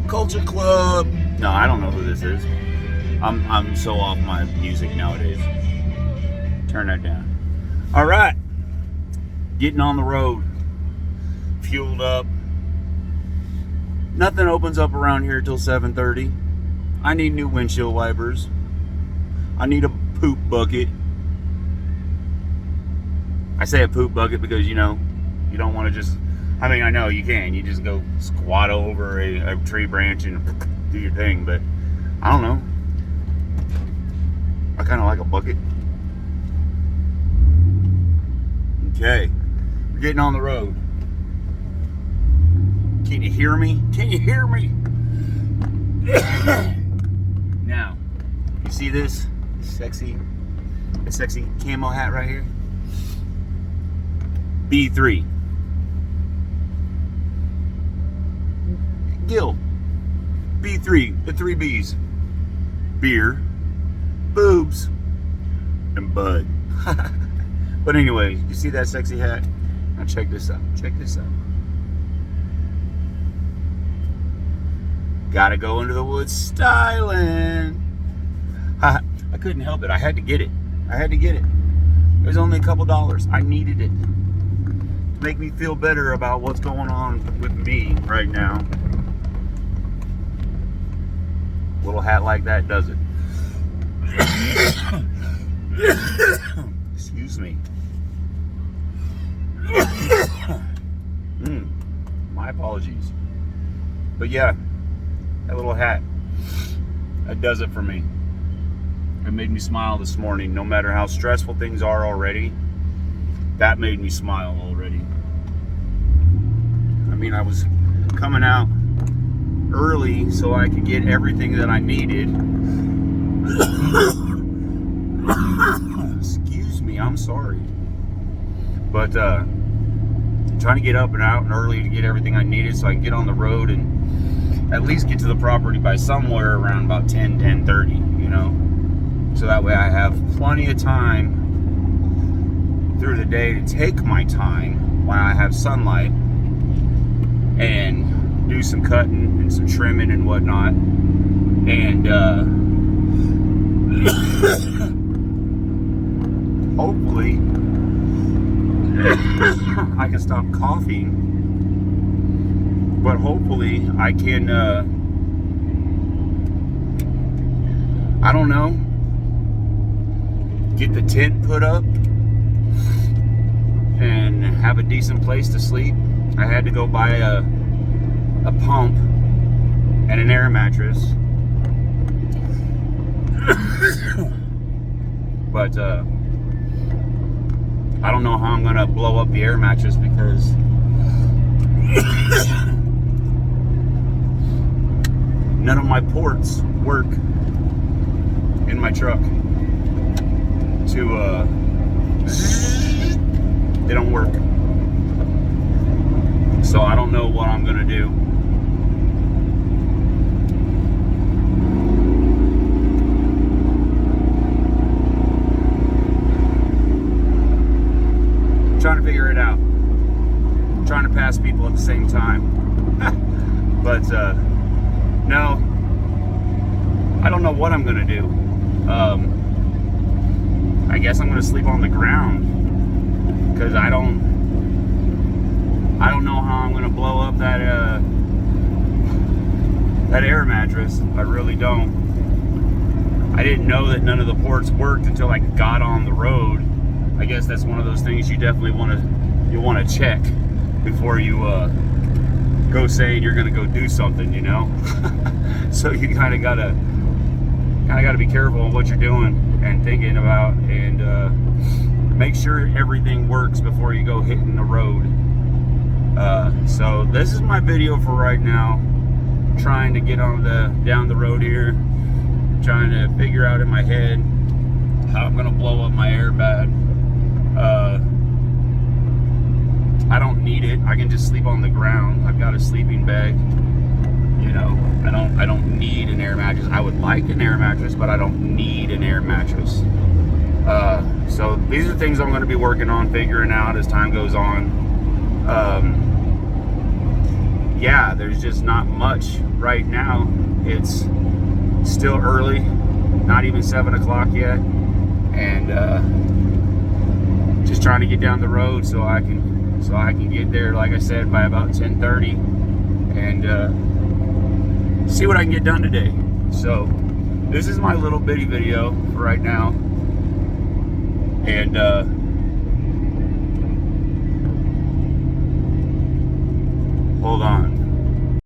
Culture Club. No, I don't know who this is. I'm so off my music nowadays. Turn that down. All right, getting on the road, fueled up. Nothing opens up around here till 7:30. I need new windshield wipers. I need a poop bucket. I say a poop bucket because, you know, you don't want to just, I mean, I know you can. You just go squat over a tree branch and do your thing, but I don't know. I kind of like a bucket. Okay, we're getting on the road. Can you hear me? Can you hear me? Now, you see this sexy camo hat right here? B3. Gil. B3. The 3 B's. Beer, boobs, and bud. But anyway, you see that sexy hat? Now check this out. Check this out. Gotta go into the woods styling. I couldn't help it. I had to get it. I had to get it. It was only a couple dollars. I needed it to make me feel better about what's going on with me right now. A little hat like that does it. Excuse me. My apologies. But yeah, that little hat, that does it for me. It made me smile this morning. No matter how stressful things are already, that made me smile already. I mean, I was coming out early so I could get everything that I needed. Excuse me, I'm sorry. But trying to get up and out and early to get everything I needed so I can get on the road and at least get to the property by somewhere around about 10:30, you know. So that way I have plenty of time through the day to take my time while I have sunlight and do some cutting and some trimming and whatnot. And hopefully I can stop coughing. But hopefully I can, I don't know, get the tent put up and have a decent place to sleep. I had to go buy a pump and an air mattress. But I don't know how I'm gonna blow up the air mattress because none of my ports work in my truck to they don't work. So I don't know what I'm gonna do. Trying to figure it out. Trying to pass people at the same time. But no, I don't know what I'm gonna do. I guess I'm gonna sleep on the ground because I don't know how I'm gonna blow up that that air mattress. I really don't. I didn't know that none of the ports worked until I got on the road. I guess that's one of those things you definitely want to check before you go saying you're gonna go do something, you know. So you kind of gotta be careful of what you're doing and thinking about, and make sure everything works before you go hitting the road. So this is my video for right now. Trying to get on down the road here, trying to figure out in my head how I'm gonna blow up my airbag. I don't need it. I can just sleep on the ground. I've got a sleeping bag. You know, I don't need an air mattress. I would like an air mattress, but I don't need an air mattress. So these are things I'm going to be working on, figuring out as time goes on. yeah, there's just not much right now. It's still early, not even 7 o'clock yet, and just trying to get down the road so I can get there, like I said, by about 10:30, and see what I can get done today. So this is my little bitty video for right now, and hold on.